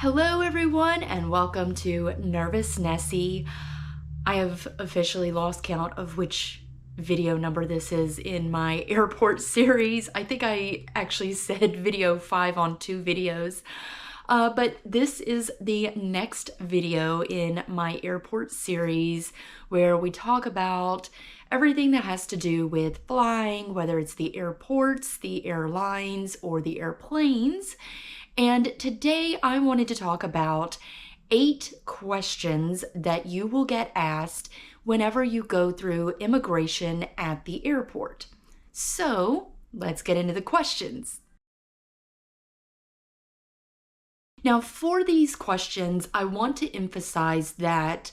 Hello everyone and welcome to Nervous Nessie. I have officially lost count of which video number this is in my airport series. I think I actually said video 5 on 2 videos. But this is the next video in my airport series where we talk about everything that has to do with flying, whether it's the airports, the airlines, or the airplanes. And today I wanted to talk about 8 questions that you will get asked whenever you go through immigration at the airport. So let's get into the questions. Now, for these questions, I want to emphasize that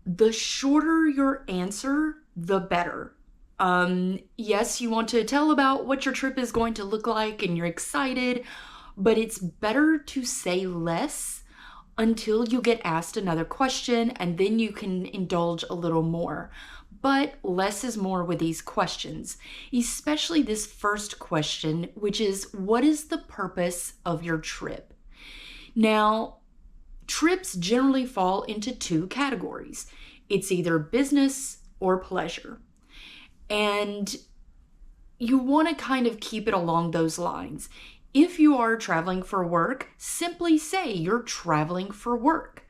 the shorter your answer, the better. Yes, you want to tell about what your trip is going to look like and you're excited, but it's better to say less until you get asked another question and then you can indulge a little more. But less is more with these questions, especially this first question, which is, what is the purpose of your trip? Now, trips generally fall into 2 categories. It's either business or pleasure. And you want to kind of keep it along those lines. If you are traveling for work, simply say you're traveling for work.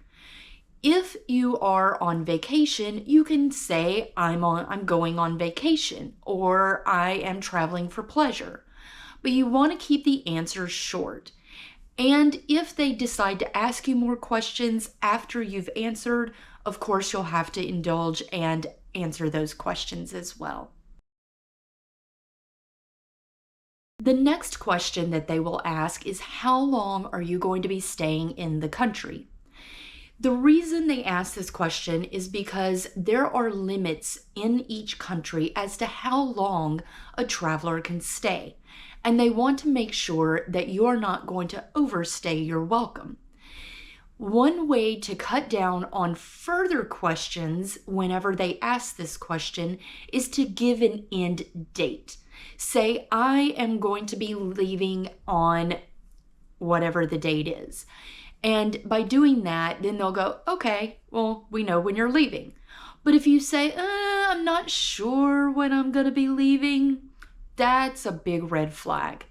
If you are on vacation, you can say I'm going on vacation or I am traveling for pleasure. But you want to keep the answer short. And if they decide to ask you more questions after you've answered, of course you'll have to indulge and answer those questions as well. The next question that they will ask is, how long are you going to be staying in the country? The reason they ask this question is because there are limits in each country as to how long a traveler can stay, and they want to make sure that you are not going to overstay your welcome. One way to cut down on further questions whenever they ask this question is to give an end date. Say, I am going to be leaving on whatever the date is. And by doing that, then they'll go, okay, well, we know when you're leaving. But if you say, I'm not sure when I'm going to be leaving, that's a big red flag.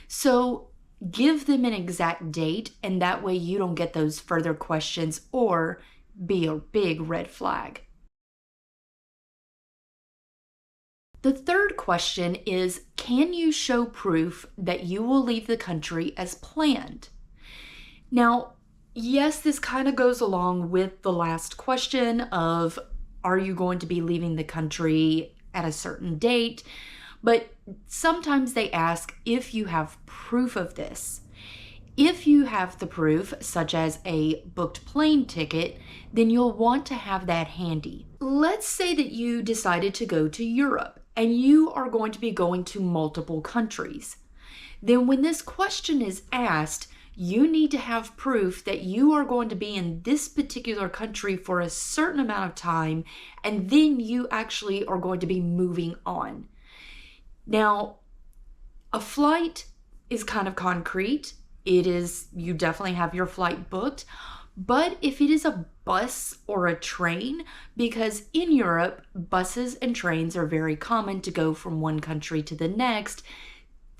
So give them an exact date, and that way you don't get those further questions or be a big red flag. The third question is, can you show proof that you will leave the country as planned? Now, yes, this kind of goes along with the last question of, are you going to be leaving the country at a certain date? But sometimes they ask if you have proof of this. If you have the proof, such as a booked plane ticket, then you'll want to have that handy. Let's say that you decided to go to Europe and you are going to be going to multiple countries. Then when this question is asked, you need to have proof that you are going to be in this particular country for a certain amount of time, and then you actually are going to be moving on. Now, a flight is kind of concrete. It is, you definitely have your flight booked. But if it is a bus or a train, because in Europe, buses and trains are very common to go from one country to the next,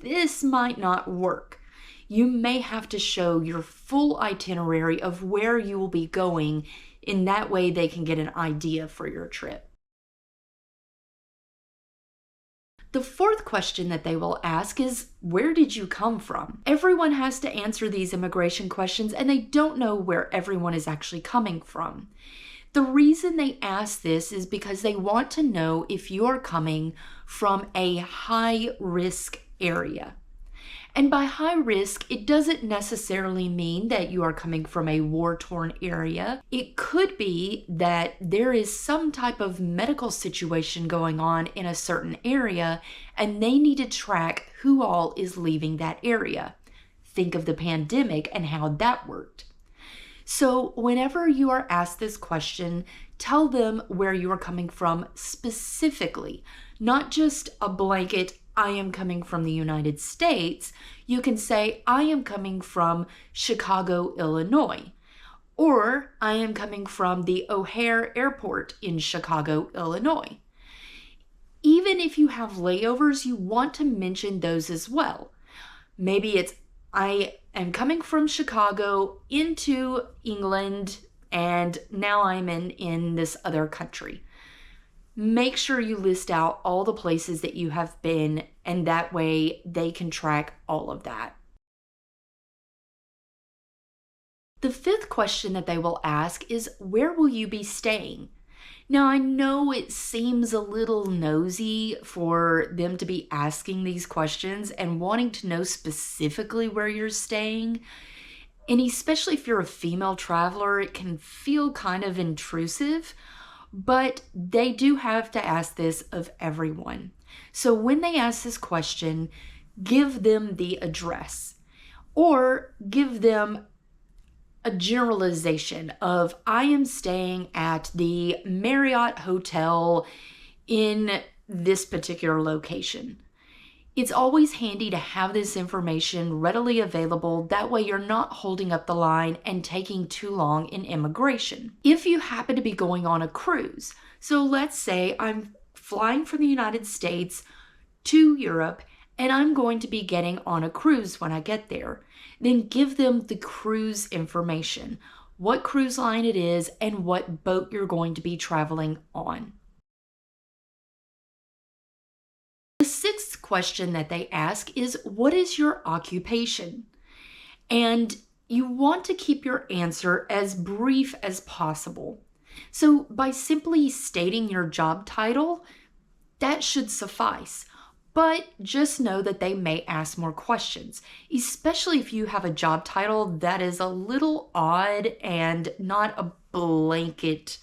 this might not work. You may have to show your full itinerary of where you will be going. In that way, they can get an idea for your trip. The fourth question that they will ask is, where did you come from? Everyone has to answer these immigration questions, and they don't know where everyone is actually coming from. The reason they ask this is because they want to know if you are coming from a high-risk area. And by high risk, it doesn't necessarily mean that you are coming from a war-torn area. It could be that there is some type of medical situation going on in a certain area, and they need to track who all is leaving that area. Think of the pandemic and how that worked. So whenever you are asked this question, tell them where you are coming from specifically, not just a blanket, I am coming from the United States, you can say, I am coming from Chicago, Illinois. Or I am coming from the O'Hare Airport in Chicago, Illinois. Even if you have layovers, you want to mention those as well. Maybe it's, I am coming from Chicago into England, and now I'm in this other country. Make sure you list out all the places that you have been, and that way they can track all of that. The fifth question that they will ask is, where will you be staying? Now, I know it seems a little nosy for them to be asking these questions and wanting to know specifically where you're staying. And especially if you're a female traveler, it can feel kind of intrusive, but they do have to ask this of everyone. So when they ask this question, give them the address or give them a generalization of, I am staying at the Marriott Hotel in this particular location. It's always handy to have this information readily available. That way you're not holding up the line and taking too long in immigration. If you happen to be going on a cruise, so let's say I'm flying from the United States to Europe and I'm going to be getting on a cruise when I get there, then give them the cruise information, what cruise line it is, and what boat you're going to be traveling on. The sixth question that they ask is, what is your occupation? And you want to keep your answer as brief as possible. So by simply stating your job title, that should suffice. But just know that they may ask more questions, especially if you have a job title that is a little odd and not a blanket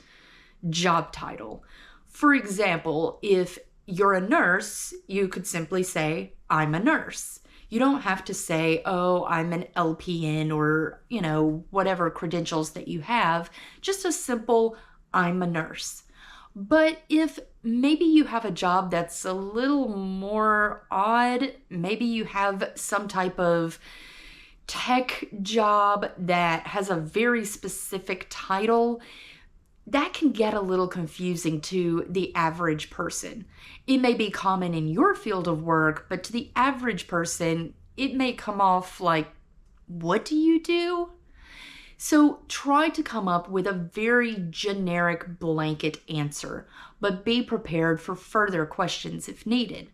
job title. For example, if you're a nurse, you could simply say, I'm a nurse. You don't have to say, oh, I'm an LPN or, whatever credentials that you have. Just a simple, I'm a nurse. But if maybe you have a job that's a little more odd, maybe you have some type of tech job that has a very specific title, that can get a little confusing to the average person. It may be common in your field of work, but to the average person, it may come off like, what do you do? So try to come up with a very generic blanket answer, but be prepared for further questions if needed.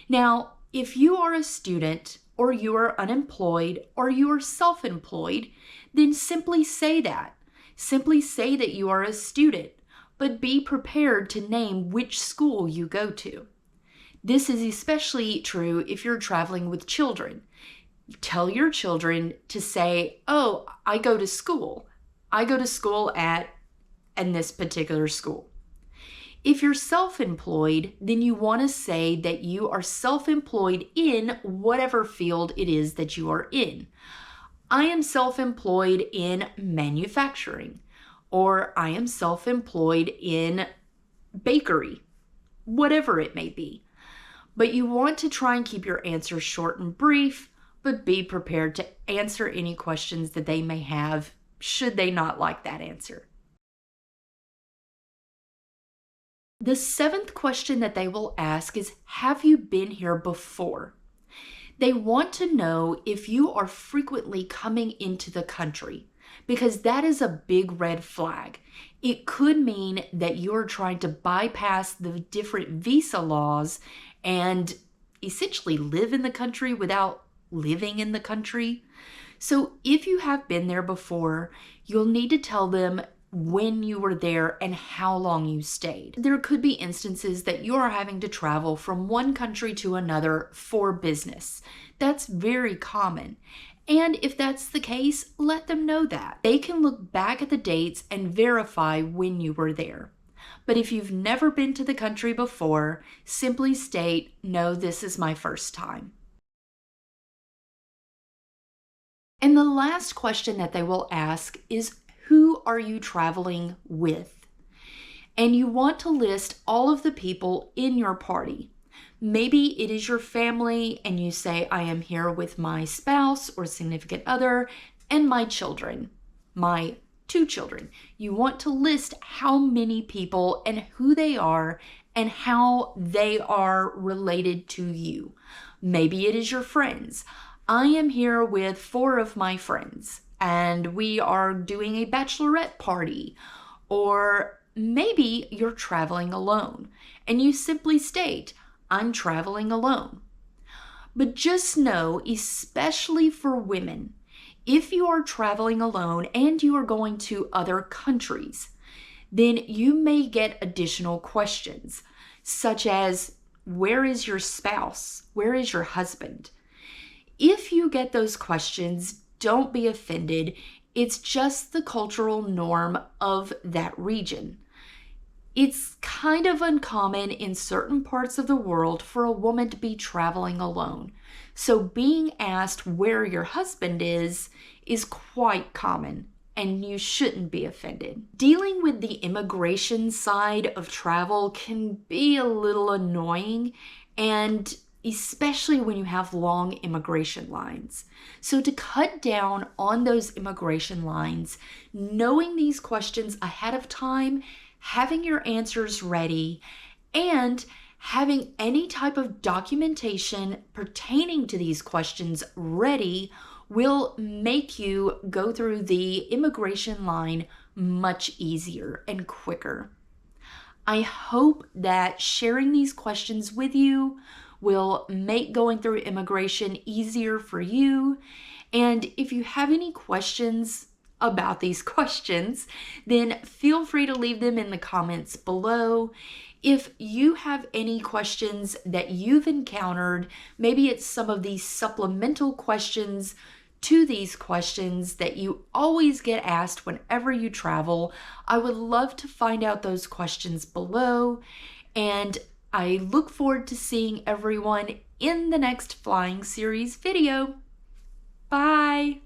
Now, if you are a student or you are unemployed or you are self-employed, then simply say that. Simply say that you are a student, but be prepared to name which school you go to. This is especially true if you're traveling with children. Tell your children to say, oh, I go to school. I go to school at this particular school. If you're self-employed, then you want to say that you are self-employed in whatever field it is that you are in. I am self-employed in manufacturing, or I am self-employed in bakery, whatever it may be. But you want to try and keep your answer short and brief, but be prepared to answer any questions that they may have should they not like that answer. The seventh question that they will ask is, have you been here before? They want to know if you are frequently coming into the country, because that is a big red flag. It could mean that you're trying to bypass the different visa laws and essentially live in the country without living in the country. So if you have been there before, you'll need to tell them when you were there and how long you stayed. There could be instances that you are having to travel from one country to another for business. That's very common. And if that's the case, let them know that. They can look back at the dates and verify when you were there. But if you've never been to the country before, simply state, no, this is my first time. And the last question that they will ask is, who are you traveling with? And you want to list all of the people in your party. Maybe it is your family and you say, I am here with my spouse or significant other and my children, my 2 children. You want to list how many people and who they are and how they are related to you. Maybe it is your friends. I am here with 4 of my friends and we are doing a bachelorette party. Or maybe you're traveling alone and you simply state, I'm traveling alone. But just know, especially for women, if you are traveling alone and you are going to other countries, then you may get additional questions, such as, where is your spouse? Where is your husband? If you get those questions, don't be offended. It's just the cultural norm of that region. It's kind of uncommon in certain parts of the world for a woman to be traveling alone. So being asked where your husband is quite common, and you shouldn't be offended. Dealing with the immigration side of travel can be a little annoying, and especially when you have long immigration lines. So to cut down on those immigration lines, knowing these questions ahead of time, having your answers ready, and having any type of documentation pertaining to these questions ready will make you go through the immigration line much easier and quicker. I hope that sharing these questions with you will make going through immigration easier for you. And if you have any questions about these questions, then feel free to leave them in the comments below. If you have any questions that you've encountered, maybe it's some of these supplemental questions to these questions that you always get asked whenever you travel, I would love to find out those questions below. And I look forward to seeing everyone in the next Flying Series video. Bye!